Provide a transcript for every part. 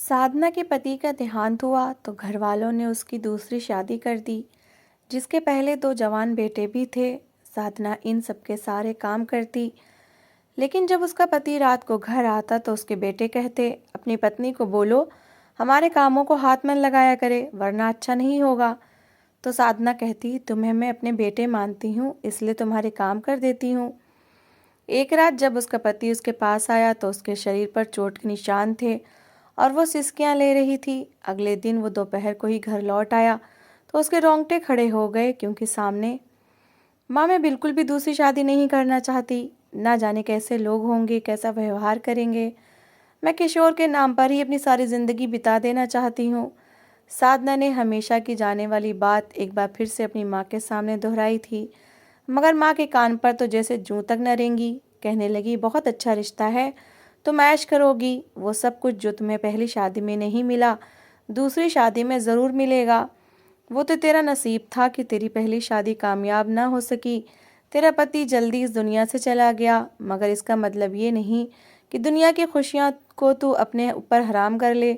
साधना के पति का देहांत हुआ तो घर वालों ने उसकी दूसरी शादी कर दी, जिसके पहले दो जवान बेटे भी थे। साधना इन सबके सारे काम करती, लेकिन जब उसका पति रात को घर आता तो उसके बेटे कहते, अपनी पत्नी को बोलो हमारे कामों को हाथ मत लगाया करे वरना अच्छा नहीं होगा। तो साधना कहती, तुम्हें मैं अपने बेटे मानती हूँ इसलिए तुम्हारे काम कर देती हूँ। एक रात जब उसका पति उसके पास आया तो उसके शरीर पर चोट के निशान थे और वो सिसकियां ले रही थी। अगले दिन वो दोपहर को ही घर लौट आया तो उसके रोंगटे खड़े हो गए, क्योंकि सामने माँ, मैं बिल्कुल भी दूसरी शादी नहीं करना चाहती। ना जाने कैसे लोग होंगे, कैसा व्यवहार करेंगे। मैं किशोर के नाम पर ही अपनी सारी जिंदगी बिता देना चाहती हूँ। साधना ने हमेशा की जाने वाली बात एक बार फिर से अपनी माँ के सामने दोहराई थी, मगर माँ के कान पर तो जैसे जूं तक न रेंगी। कहने लगी, बहुत अच्छा रिश्ता है, तुम ऐश करोगी। वो सब कुछ जो तुम्हें पहली शादी में नहीं मिला, दूसरी शादी में ज़रूर मिलेगा। वो तो तेरा नसीब था कि तेरी पहली शादी कामयाब ना हो सकी। तेरा पति जल्दी इस दुनिया से चला गया, मगर इसका मतलब ये नहीं कि दुनिया की खुशियाँ को तू अपने ऊपर हराम कर ले।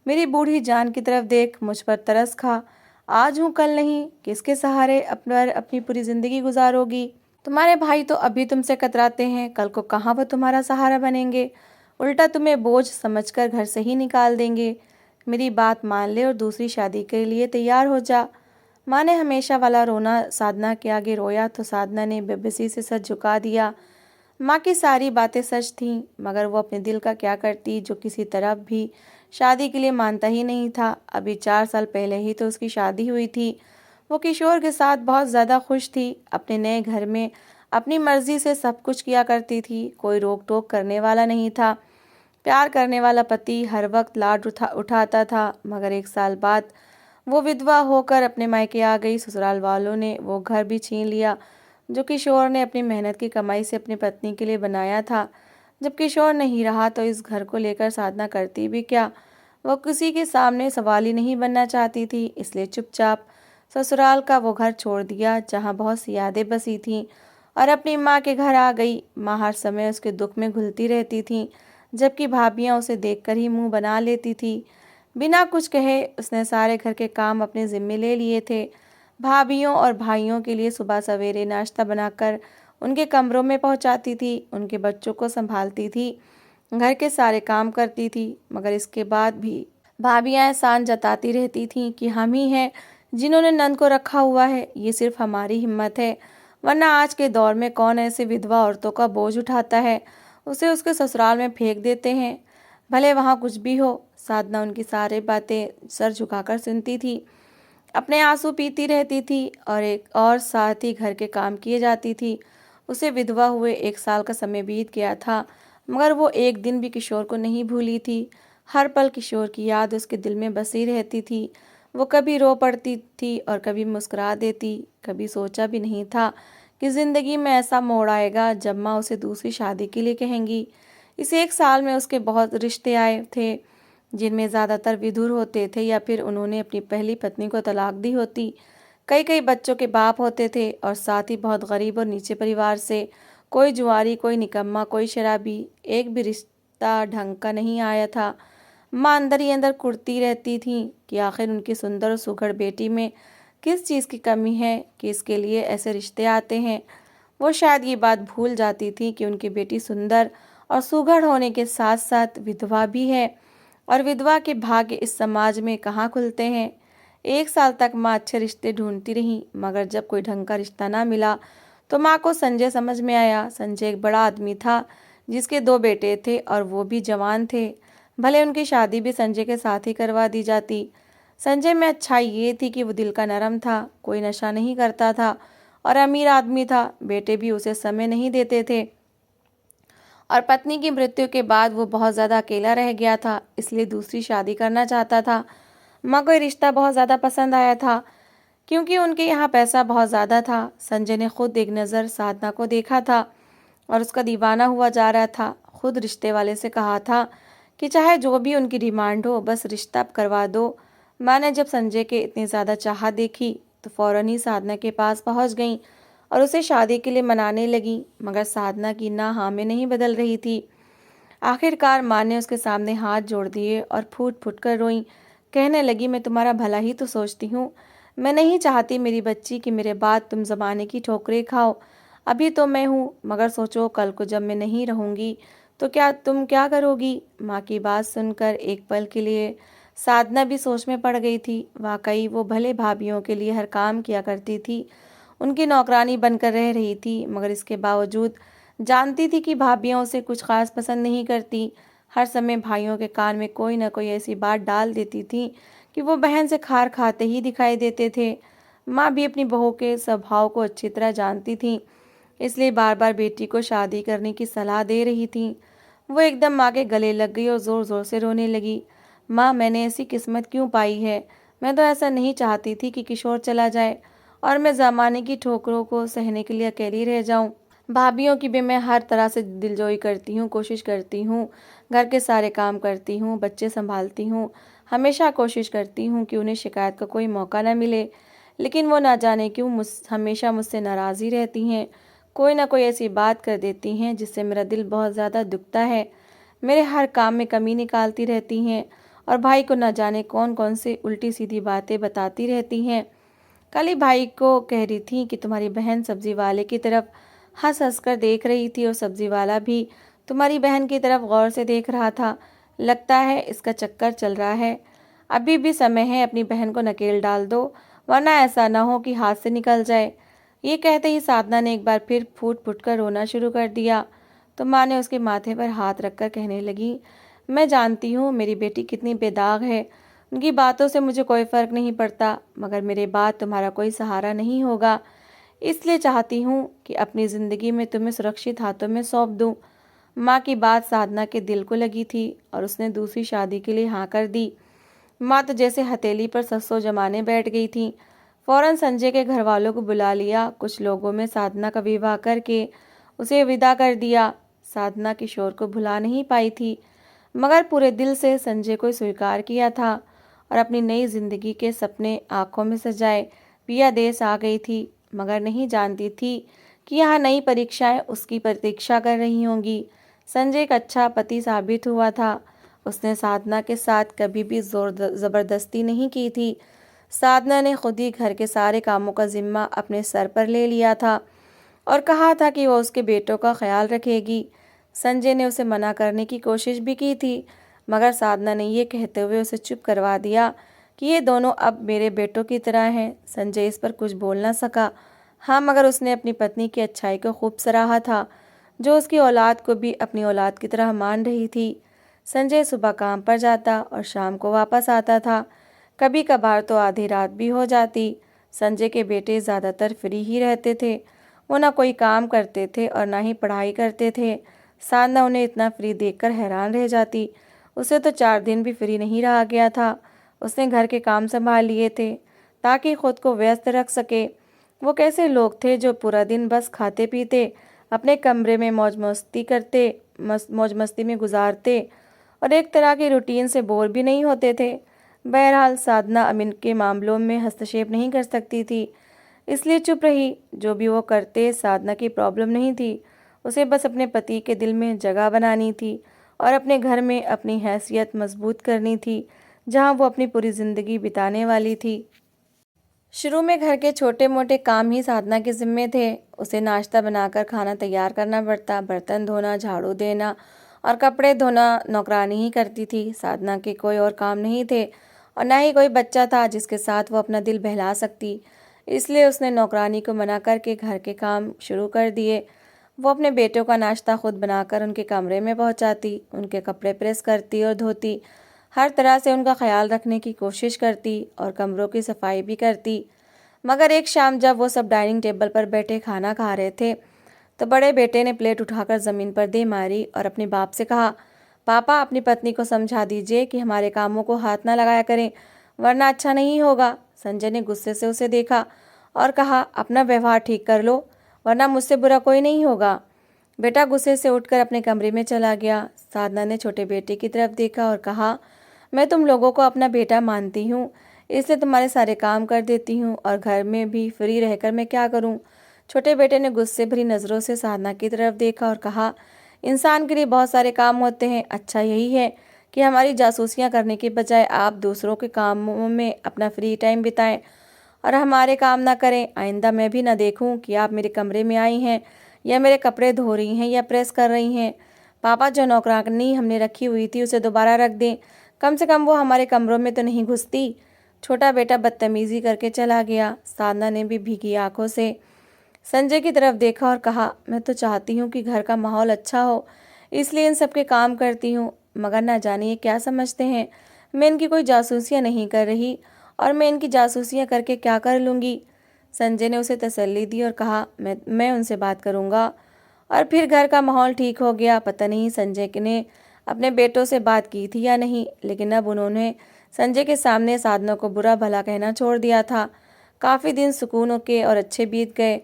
मेरी बूढ़ी जान की तरफ देख, मुझ पर तरस खा। आज हूँ कल नहीं, किसके सहारे अपनी पूरी ज़िंदगी गुजारोगी। तुम्हारे भाई तो अभी तुमसे कतराते हैं, कल को कहाँ वो तुम्हारा सहारा बनेंगे। उल्टा तुम्हें बोझ समझकर घर से ही निकाल देंगे। मेरी बात मान ले और दूसरी शादी के लिए तैयार हो जा। माँ ने हमेशा वाला रोना साधना के आगे रोया तो साधना ने बेबसी से सर झुका दिया। माँ की सारी बातें सच थीं, मगर वो अपने दिल का क्या करती जो किसी तरफ भी शादी के लिए मानता ही नहीं था। अभी 4 साल पहले ही तो उसकी शादी हुई थी। वो किशोर के साथ बहुत ज़्यादा खुश थी। अपने नए घर में अपनी मर्जी से सब कुछ किया करती थी, कोई रोक टोक करने वाला नहीं था। प्यार करने वाला पति हर वक्त लाड उठाता था, मगर 1 साल बाद वो विधवा होकर अपने मायके आ गई। ससुराल वालों ने वो घर भी छीन लिया जो किशोर ने अपनी मेहनत की कमाई से अपनी पत्नी के लिए बनाया था। जब किशोर नहीं रहा तो इस घर को लेकर साधना करती भी क्या। वो किसी के सामने सवाल ही नहीं बनना चाहती थी, इसलिए चुपचाप ससुराल का वो घर छोड़ दिया जहाँ बहुत सी यादें बसी थीं, और अपनी माँ के घर आ गई। माँ हर समय उसके दुख में घुलती रहती थीं, जबकि भाभियाँ उसे देखकर ही मुंह बना लेती थी। बिना कुछ कहे उसने सारे घर के काम अपने जिम्मे ले लिए थे। भाभियों और भाइयों के लिए सुबह सवेरे नाश्ता बनाकर उनके कमरों में पहुंचाती थी, उनके बच्चों को संभालती थी, घर के सारे काम करती थी। मगर इसके बाद भी भाभियाँ एहसान जताती रहती थीं कि हम ही हैं जिन्होंने नंद को रखा हुआ है, ये सिर्फ हमारी हिम्मत है, वरना आज के दौर में कौन ऐसे विधवा औरतों का बोझ उठाता है। उसे उसके ससुराल में फेंक देते हैं, भले वहाँ कुछ भी हो। साधना उनकी सारी बातें सर झुकाकर सुनती थी, अपने आंसू पीती रहती थी और एक और साथ ही घर के काम किए जाती थी। उसे विधवा हुए 1 साल का समय बीत गया था, मगर वो एक दिन भी किशोर को नहीं भूली थी। हर पल किशोर की याद उसके दिल में बसी रहती थी। वो कभी रो पड़ती थी और कभी मुस्कुरा देती। कभी सोचा भी नहीं था कि जिंदगी में ऐसा मोड़ आएगा जब माँ उसे दूसरी शादी के लिए कहेंगी। इस 1 साल में उसके बहुत रिश्ते आए थे, जिनमें ज़्यादातर विधुर होते थे या फिर उन्होंने अपनी पहली पत्नी को तलाक दी होती। कई कई बच्चों के बाप होते थे और साथ ही बहुत गरीब और नीचे परिवार से, कोई जुआरी, कोई निकम्मा, कोई शराबी। एक भी रिश्ता ढंग का नहीं आया था। माँ अंदर ही अंदर कुढ़ती रहती थी कि आखिर उनकी सुंदर और सुघड़ बेटी में किस चीज़ की कमी है कि इसके लिए ऐसे रिश्ते आते हैं। वो शायद ये बात भूल जाती थी कि उनकी बेटी सुंदर और सुघड़ होने के साथ साथ विधवा भी है, और विधवा के भाग्य इस समाज में कहाँ खुलते हैं। 1 साल तक माँ अच्छे रिश्ते ढूंढती रही, मगर जब कोई ढंग का रिश्ता ना मिला तो माँ को संजय समझ में आया। संजय एक बड़ा आदमी था जिसके 2 बेटे थे और वो भी जवान थे। भले उनकी शादी भी संजय के साथ ही करवा दी जाती। संजय में अच्छाई ये थी कि वो दिल का नरम था, कोई नशा नहीं करता था और अमीर आदमी था। बेटे भी उसे समय नहीं देते थे और पत्नी की मृत्यु के बाद वो बहुत ज़्यादा अकेला रह गया था, इसलिए दूसरी शादी करना चाहता था। माँ को ये रिश्ता बहुत ज़्यादा पसंद आया था, क्योंकि उनके यहाँ पैसा बहुत ज़्यादा था। संजय ने खुद एक नज़र साधना को देखा था और उसका दीवाना हुआ जा रहा था। खुद रिश्ते वाले से कहा था कि चाहे जो भी उनकी डिमांड हो, बस रिश्ता करवा दो। माँ ने जब संजय के इतनी ज़्यादा चाह देखी तो फ़ौरन ही साधना के पास पहुँच गई और उसे शादी के लिए मनाने लगी, मगर साधना की ना हाँ में नहीं बदल रही थी। आखिरकार माँ ने उसके सामने हाथ जोड़ दिए और फूट फूट कर रोईं। कहने लगी, मैं तुम्हारा भला ही तो सोचती हूँ। मैं नहीं चाहती मेरी बच्ची कि मेरे बाद तुम ज़माने की ठोकरें खाओ। अभी तो मैं हूँ, मगर सोचो कल को जब मैं नहीं रहूँगी तो तुम क्या करोगी? माँ की बात सुनकर एक पल के लिए साधना भी सोच में पड़ गई थी। वाकई वो भले भाभीियों के लिए हर काम किया करती थी, उनकी नौकरानी बनकर रह रही थी, मगर इसके बावजूद जानती थी कि भाभीियाँ उसे कुछ खास पसंद नहीं करती। हर समय भाइयों के कान में कोई न कोई ऐसी बात डाल देती थी कि वो बहन से खार खाते ही दिखाई देते थे। माँ भी अपनी बहू के स्वभाव को अच्छी तरह जानती थी, इसलिए बार बार बेटी को शादी करने की सलाह दे रही थी। वो एकदम माँ के गले लग गई और ज़ोर ज़ोर से रोने लगी। माँ, मैंने ऐसी किस्मत क्यों पाई है? मैं तो ऐसा नहीं चाहती थी कि किशोर चला जाए और मैं ज़माने की ठोकरों को सहने के लिए अकेली रह जाऊं। भाभीियों की भी मैं हर तरह से दिलजोई करती हूँ, कोशिश करती हूँ, घर के सारे काम करती हूँ, बच्चे संभालती हूँ। हमेशा कोशिश करती हूँ कि उन्हें शिकायत का कोई मौका न मिले, लेकिन वो ना जाने क्यों हमेशा मुझसे नाराज़ ही रहती हैं। कोई ना कोई ऐसी बात कर देती हैं जिससे मेरा दिल बहुत ज़्यादा दुखता है। मेरे हर काम में कमी निकालती रहती हैं और भाई को न जाने कौन कौन से उल्टी सीधी बातें बताती रहती हैं। कल ही भाई को कह रही थी कि तुम्हारी बहन सब्जी वाले की तरफ हंस हंस कर देख रही थी और सब्जी वाला भी तुम्हारी बहन की तरफ गौर से देख रहा था। लगता है इसका चक्कर चल रहा है। अभी भी समय है, अपनी बहन को नकेल डाल दो, वरना ऐसा ना हो कि हाथ से निकल जाए। ये कहते ही साधना ने एक बार फिर फूट फूट कर रोना शुरू कर दिया। तो माँ ने उसके माथे पर हाथ रखकर कहने लगी, मैं जानती हूँ मेरी बेटी कितनी बेदाग है, उनकी बातों से मुझे कोई फ़र्क नहीं पड़ता, मगर मेरे बाद तुम्हारा कोई सहारा नहीं होगा। इसलिए चाहती हूँ कि अपनी ज़िंदगी में तुम्हें सुरक्षित हाथों में सौंप दूँ। माँ की बात साधना के दिल को लगी थी और उसने दूसरी शादी के लिए हाँ कर दी। माँ तो जैसे हथेली पर सस्सो जमाने बैठ गई थी। फौरन संजय के घर वालों को बुला लिया। कुछ लोगों में साधना का विवाह करके उसे विदा कर दिया। साधना किशोर को भुला नहीं पाई थी, मगर पूरे दिल से संजय को स्वीकार किया था और अपनी नई जिंदगी के सपने आंखों में सजाए पिया देश आ गई थी, मगर नहीं जानती थी कि यहाँ नई परीक्षाएं उसकी प्रतीक्षा कर रही होंगी। संजय एक अच्छा पति साबित हुआ था। उसने साधना के साथ कभी भी जोर ज़बरदस्ती नहीं की थी। साधना ने खुद ही घर के सारे कामों का जिम्मा अपने सर पर ले लिया था और कहा था कि वो उसके बेटों का ख्याल रखेगी। संजय ने उसे मना करने की कोशिश भी की थी, मगर साधना ने ये कहते हुए उसे चुप करवा दिया कि ये दोनों अब मेरे बेटों की तरह हैं। संजय इस पर कुछ बोल ना सका। हाँ, मगर उसने अपनी पत्नी की अच्छाई को खूब सराहा था, जो उसकी औलाद को भी अपनी औलाद की तरह मान रही थी। संजय सुबह काम पर जाता और शाम को वापस आता था। कभी कभार तो आधी रात भी हो जाती। संजय के बेटे ज़्यादातर फ्री ही रहते थे। वो ना कोई काम करते थे और ना ही पढ़ाई करते थे। साधना उन्हें इतना फ्री देखकर हैरान रह जाती। उसे तो 4 दिन भी फ्री नहीं रहा गया था। उसने घर के काम संभाल लिए थे ताकि खुद को व्यस्त रख सके। वो कैसे लोग थे जो पूरा दिन बस खाते पीते अपने कमरे में मौज मस्ती में गुजारते और एक तरह की रूटीन से बोर भी नहीं होते थे। बहरहाल साधना अमीन के मामलों में हस्तक्षेप नहीं कर सकती थी, इसलिए चुप रही। जो भी वो करते साधना की प्रॉब्लम नहीं थी। उसे बस अपने पति के दिल में जगह बनानी थी और अपने घर में अपनी हैसियत मजबूत करनी थी, जहां वो अपनी पूरी ज़िंदगी बिताने वाली थी। शुरू में घर के छोटे मोटे काम ही साधना के जिम्मे थे। उसे नाश्ता बनाकर खाना तैयार करना पड़ता, बर्तन धोना, झाड़ू देना और कपड़े धोना नौकरानी ही करती थी। साधना के कोई और काम नहीं थे और ना ही कोई बच्चा था जिसके साथ वो अपना दिल बहला सकती। इसलिए उसने नौकरानी को मना करके घर के काम शुरू कर दिए। वो अपने बेटों का नाश्ता खुद बनाकर उनके कमरे में पहुंचाती, उनके कपड़े प्रेस करती और धोती, हर तरह से उनका ख्याल रखने की कोशिश करती और कमरों की सफाई भी करती। मगर एक शाम जब वो सब डाइनिंग टेबल पर बैठे खाना खा रहे थे, तो बड़े बेटे ने प्लेट उठाकर ज़मीन पर दे मारी और अपने बाप से कहा, पापा, अपनी पत्नी को समझा दीजिए कि हमारे कामों को हाथ ना लगाया करें, वरना अच्छा नहीं होगा। संजय ने गुस्से से उसे देखा और कहा, अपना व्यवहार ठीक कर लो, वरना मुझसे बुरा कोई नहीं होगा। बेटा गुस्से से उठकर अपने कमरे में चला गया। साधना ने छोटे बेटे की तरफ देखा और कहा, मैं तुम लोगों को अपना बेटा मानती हूँ, इसलिए तुम्हारे सारे काम कर देती हूँ और घर में भी फ्री रहकर मैं क्या करूँ। छोटे बेटे ने गुस्से भरी नज़रों से साधना की तरफ देखा और कहा, इंसान के लिए बहुत सारे काम होते हैं। अच्छा यही है कि हमारी जासूसियां करने के बजाय आप दूसरों के कामों में अपना फ्री टाइम बिताएं और हमारे काम ना करें। आइंदा मैं भी ना देखूं कि आप मेरे कमरे में आई हैं या मेरे कपड़े धो रही हैं या प्रेस कर रही हैं। पापा, जो नौकरानी हमने रखी हुई थी उसे दोबारा रख दें, कम से कम वो हमारे कमरों में तो नहीं घुसती। छोटा बेटा बदतमीजी करके चला गया। साधना ने भी भीगी आंखों से संजय की तरफ देखा और कहा, मैं तो चाहती हूँ कि घर का माहौल अच्छा हो, इसलिए इन सब के काम करती हूँ, मगर ना जाने ये क्या समझते हैं। मैं इनकी कोई जासूसियाँ नहीं कर रही और मैं इनकी जासूसियाँ करके क्या कर लूँगी। संजय ने उसे तसल्ली दी और कहा, मैं उनसे बात करूँगा। और फिर घर का माहौल ठीक हो गया। पता नहीं संजय ने अपने बेटों से बात की थी या नहीं, लेकिन अब उन्होंने संजय के सामने साधना को बुरा भला कहना छोड़ दिया था। काफ़ी दिन सुकून के और अच्छे बीत गए,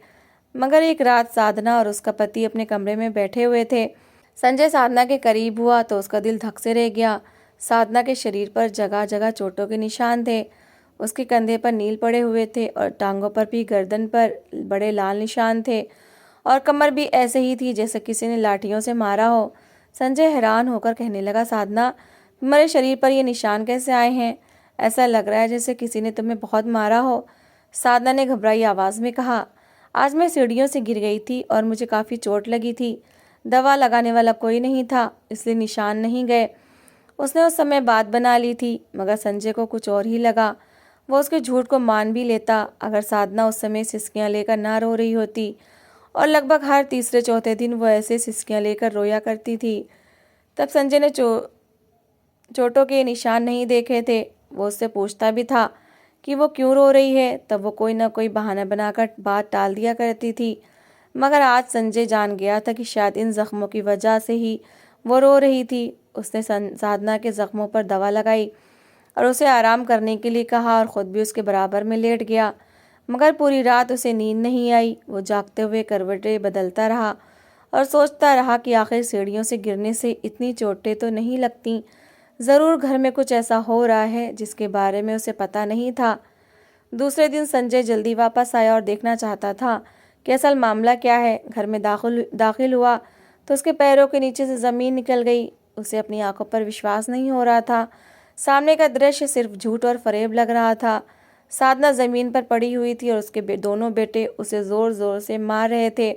मगर एक रात साधना और उसका पति अपने कमरे में बैठे हुए थे। संजय साधना के करीब हुआ तो उसका दिल धक से रह गया। साधना के शरीर पर जगह जगह चोटों के निशान थे। उसके कंधे पर नील पड़े हुए थे और टांगों पर भी गर्दन पर बड़े लाल निशान थे और कमर भी ऐसे ही थी जैसे किसी ने लाठियों से मारा हो। संजय हैरान होकर कहने लगा, साधना, तुम्हारे शरीर पर ये निशान कैसे आए हैं? ऐसा लग रहा है जैसे किसी ने तुम्हें बहुत मारा हो। साधना ने घबराई आवाज़ में कहा, आज मैं सीढ़ियों से गिर गई थी और मुझे काफ़ी चोट लगी थी। दवा लगाने वाला कोई नहीं था, इसलिए निशान नहीं गए। उसने उस समय बात बना ली थी, मगर संजय को कुछ और ही लगा। वो उसके झूठ को मान भी लेता अगर साधना उस समय सिसकियाँ लेकर ना रो रही होती। और लगभग हर तीसरे चौथे दिन वो ऐसे सिसकियाँ लेकर रोया करती थी। तब संजय ने चोटों के निशान नहीं देखे थे। वो उससे पूछता भी था कि वो क्यों रो रही है, तब वो कोई ना कोई बहाना बनाकर बात टाल दिया करती थी। मगर आज संजय जान गया था कि शायद इन जख्मों की वजह से ही वो रो रही थी। उसने साधना के जख्मों पर दवा लगाई और उसे आराम करने के लिए कहा और ख़ुद भी उसके बराबर में लेट गया। मगर पूरी रात उसे नींद नहीं आई। वो जागते हुए करवटें बदलता रहा और सोचता रहा कि आखिर सीढ़ियों से गिरने से इतनी चोटें तो नहीं लगती। ज़रूर घर में कुछ ऐसा हो रहा है जिसके बारे में उसे पता नहीं था। दूसरे दिन संजय जल्दी वापस आया और देखना चाहता था कि असल मामला क्या है। घर में दाखिल हुआ तो उसके पैरों के नीचे से ज़मीन निकल गई। उसे अपनी आंखों पर विश्वास नहीं हो रहा था। सामने का दृश्य सिर्फ झूठ और फरेब लग रहा था। साधना ज़मीन पर पड़ी हुई थी और उसके दोनों बेटे उसे ज़ोर ज़ोर से मार रहे थे।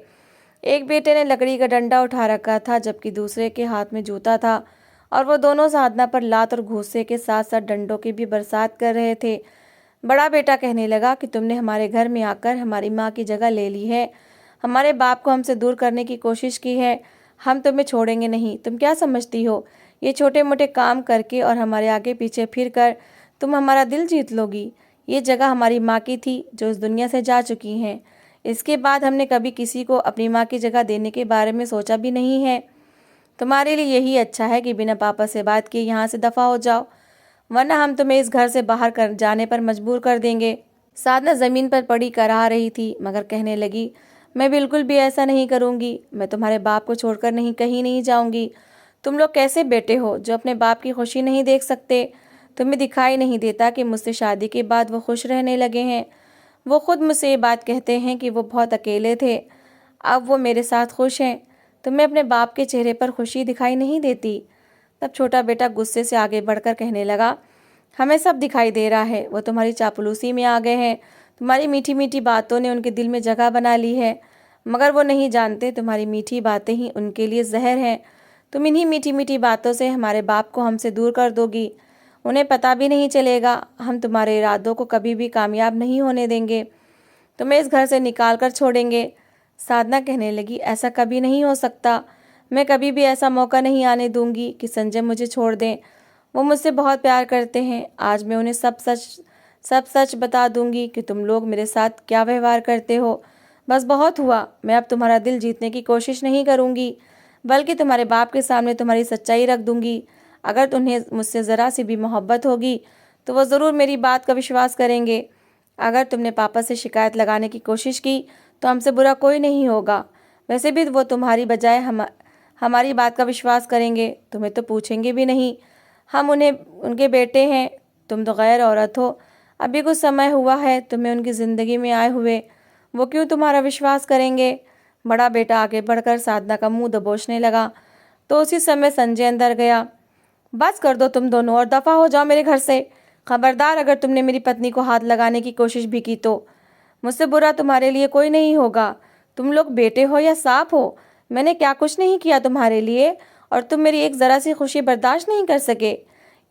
एक बेटे ने लकड़ी का डंडा उठा रखा था जबकि दूसरे के हाथ में जूता था और वो दोनों साधना पर लात और घूंसे के साथ साथ डंडों की भी बरसात कर रहे थे। बड़ा बेटा कहने लगा कि तुमने हमारे घर में आकर हमारी माँ की जगह ले ली है, हमारे बाप को हमसे दूर करने की कोशिश की है। हम तुम्हें छोड़ेंगे नहीं। तुम क्या समझती हो, ये छोटे मोटे काम करके और हमारे आगे पीछे फिर कर तुम हमारा दिल जीत लोगी? ये जगह हमारी माँ की थी जो इस दुनिया से जा चुकी हैं। इसके बाद हमने कभी किसी को अपनी माँ की जगह देने के बारे में सोचा भी नहीं है। तुम्हारे लिए यही अच्छा है कि बिना पापा से बात किए यहाँ से दफ़ा हो जाओ, वरना हम तुम्हें इस घर से बाहर कर जाने पर मजबूर कर देंगे। साधना ज़मीन पर पड़ी कराह रही थी, मगर कहने लगी, मैं बिल्कुल भी ऐसा नहीं करूँगी। मैं तुम्हारे बाप को छोड़कर कहीं नहीं जाऊँगी। तुम लोग कैसे बेटे हो जो अपने बाप की खुशी नहीं देख सकते? तुम्हें दिखाई नहीं देता कि मुझसे शादी के बाद वो खुश रहने लगे हैं? वो खुद मुझसे ये बात कहते हैं कि वो बहुत अकेले थे, अब वो मेरे साथ खुश हैं। तुम्हें अपने बाप के चेहरे पर खुशी दिखाई नहीं देती? तब छोटा बेटा गुस्से से आगे बढ़कर कहने लगा, हमें सब दिखाई दे रहा है। वो तुम्हारी चापलूसी में आ गए हैं। तुम्हारी मीठी मीठी बातों ने उनके दिल में जगह बना ली है, मगर वो नहीं जानते तुम्हारी मीठी बातें ही उनके लिए जहर हैं। तुम इन्हीं मीठी मीठी बातों से हमारे बाप को हमसे दूर कर दोगी। उन्हें पता भी नहीं चलेगा। हम तुम्हारे इरादों को कभी भी कामयाब नहीं होने देंगे। तुम्हें इस घर से निकाल कर छोड़ेंगे। साधना कहने लगी, ऐसा कभी नहीं हो सकता। मैं कभी भी ऐसा मौका नहीं आने दूंगी कि संजय मुझे छोड़ दें। वो मुझसे बहुत प्यार करते हैं। आज मैं उन्हें सब सच बता दूंगी कि तुम लोग मेरे साथ क्या व्यवहार करते हो। बस बहुत हुआ। मैं अब तुम्हारा दिल जीतने की कोशिश नहीं करूंगी, बल्कि तुम्हारे बाप के सामने तुम्हारी सच्चाई रख दूंगी। अगर तुम्हें मुझसे ज़रा सी भी मोहब्बत होगी तो वो ज़रूर मेरी बात का विश्वास करेंगे। अगर तुमने पापा से शिकायत लगाने की कोशिश की तो हमसे बुरा कोई नहीं होगा। वैसे भी वो तुम्हारी बजाय हमारी बात का विश्वास करेंगे। तुम्हें तो पूछेंगे भी नहीं। हम उनके बेटे हैं, तुम तो गैर औरत हो। अभी कुछ समय हुआ है तुम्हें उनकी ज़िंदगी में आए हुए, वो क्यों तुम्हारा विश्वास करेंगे? बड़ा बेटा आगे बढ़कर साधना का मुंह दबोचने लगा। तो उसी समय संजय अंदर गया। बस कर दो तुम दोनों और दफ़ा हो जाओ मेरे घर से। खबरदार अगर तुमने मेरी पत्नी को हाथ लगाने की कोशिश भी की तो मुझसे बुरा तुम्हारे लिए कोई नहीं होगा। तुम लोग बेटे हो या सांप हो, मैंने क्या कुछ नहीं किया तुम्हारे लिए और तुम मेरी एक ज़रा सी खुशी बर्दाश्त नहीं कर सके।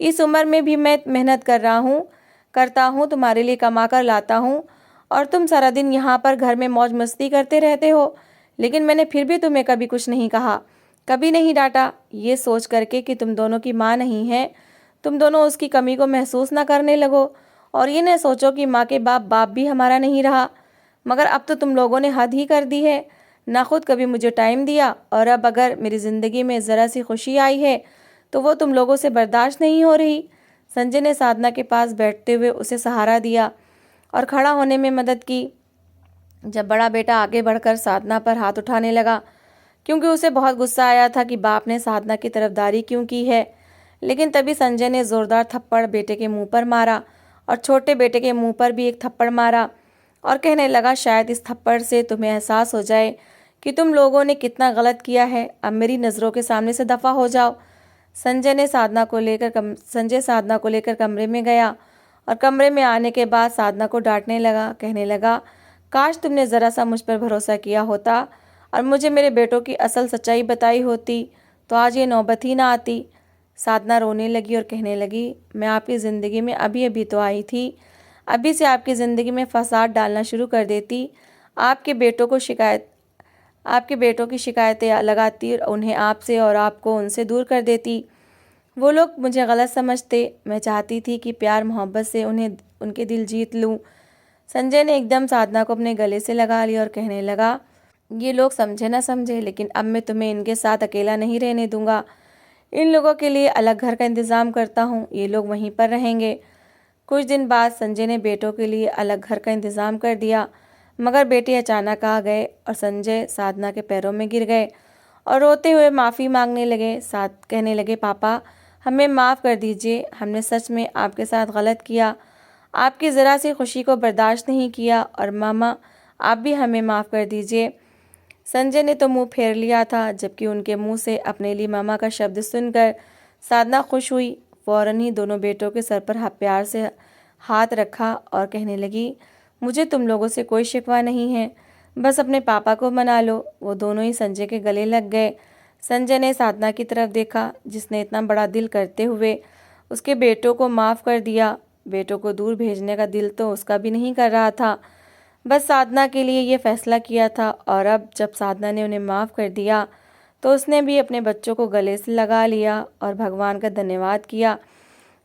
इस उम्र में भी मैं मेहनत करता हूँ तुम्हारे लिए, कमा कर लाता हूँ और तुम सारा दिन यहाँ पर घर में मौज मस्ती करते रहते हो। लेकिन मैंने फिर भी तुम्हें कभी कुछ नहीं कहा, कभी नहीं डांटा, ये सोच करके कि तुम दोनों की माँ नहीं है। तुम दोनों उसकी कमी को महसूस ना करने लगो और ये न सोचो कि माँ के बाप भी हमारा नहीं रहा। मगर अब तो तुम लोगों ने हद ही कर दी है, ना खुद कभी मुझे टाइम दिया और अब अगर मेरी ज़िंदगी में ज़रा सी खुशी आई है तो वो तुम लोगों से बर्दाश्त नहीं हो रही। संजय ने साधना के पास बैठते हुए उसे सहारा दिया और खड़ा होने में मदद की। जब बड़ा बेटा आगे बढ़कर साधना पर हाथ उठाने लगा, क्योंकि उसे बहुत गुस्सा आया था कि बाप ने साधना की तरफदारी क्यों की है, लेकिन तभी संजय ने ज़ोरदार थप्पड़ बेटे के मुंह पर मारा और छोटे बेटे के मुंह पर भी एक थप्पड़ मारा और कहने लगा, शायद इस थप्पड़ से तुम्हें एहसास हो जाए कि तुम लोगों ने कितना गलत किया है। अब मेरी नज़रों के सामने से दफ़ा हो जाओ। संजय साधना को लेकर कमरे में गया और कमरे में आने के बाद साधना को डांटने लगा, कहने लगा, काश तुमने ज़रा सा मुझ पर भरोसा किया होता और मुझे मेरे बेटों की असल सच्चाई बताई होती तो आज ये नौबत ही ना आती। साधना रोने लगी और कहने लगी, मैं आपकी ज़िंदगी में अभी अभी तो आई थी, अभी से आपकी ज़िंदगी में फसाद डालना शुरू कर देती, आपके बेटों की शिकायतें लगाती, उन्हें आपसे और आपको उनसे दूर कर देती। वो लोग मुझे गलत समझते, मैं चाहती थी कि प्यार मोहब्बत से उनके दिल जीत लूँ। संजय ने एकदम साधना को अपने गले से लगा लिया और कहने लगा, ये लोग समझे ना समझे, लेकिन अब मैं तुम्हें इनके साथ अकेला नहीं रहने दूंगा। इन लोगों के लिए अलग घर का इंतज़ाम करता हूँ, ये लोग वहीं पर रहेंगे। कुछ दिन बाद संजय ने बेटों के लिए अलग घर का इंतज़ाम कर दिया, मगर बेटे अचानक आ गए और संजय साधना के पैरों में गिर गए और रोते हुए माफ़ी मांगने लगे। कहने लगे, पापा हमें माफ़ कर दीजिए, हमने सच में आपके साथ गलत किया, आपकी ज़रा सी खुशी को बर्दाश्त नहीं किया और मामा आप भी हमें माफ़ कर दीजिए। संजय ने तो मुंह फेर लिया था, जबकि उनके मुंह से अपने लिए मामा का शब्द सुनकर साधना खुश हुई। फ़ौरन ही दोनों बेटों के सर पर प्यार से हाथ रखा और कहने लगी, मुझे तुम लोगों से कोई शिकवा नहीं है, बस अपने पापा को मना लो। वो दोनों ही संजय के गले लग गए। संजय ने साधना की तरफ देखा, जिसने इतना बड़ा दिल करते हुए उसके बेटों को माफ़ कर दिया। बेटों को दूर भेजने का दिल तो उसका भी नहीं कर रहा था, बस साधना के लिए ये फैसला किया था। और अब जब साधना ने उन्हें माफ़ कर दिया तो उसने भी अपने बच्चों को गले से लगा लिया और भगवान का धन्यवाद किया,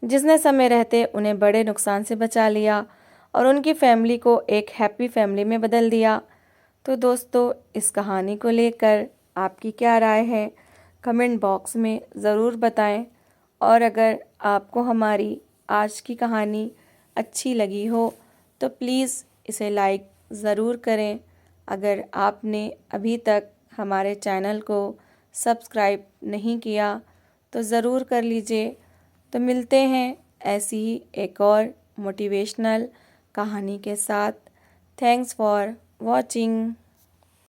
जिसने समय रहते उन्हें बड़े नुकसान से बचा लिया और उनकी फैमिली को एक हैप्पी फैमिली में बदल दिया। तो दोस्तों, इस कहानी को लेकर आपकी क्या राय है, कमेंट बॉक्स में ज़रूर बताएं। और अगर आपको हमारी आज की कहानी अच्छी लगी हो तो प्लीज़ इसे लाइक ज़रूर करें। अगर आपने अभी तक हमारे चैनल को सब्सक्राइब नहीं किया तो ज़रूर कर लीजिए। तो मिलते हैं ऐसी ही एक और मोटिवेशनल कहानी के साथ। Thanks for watching.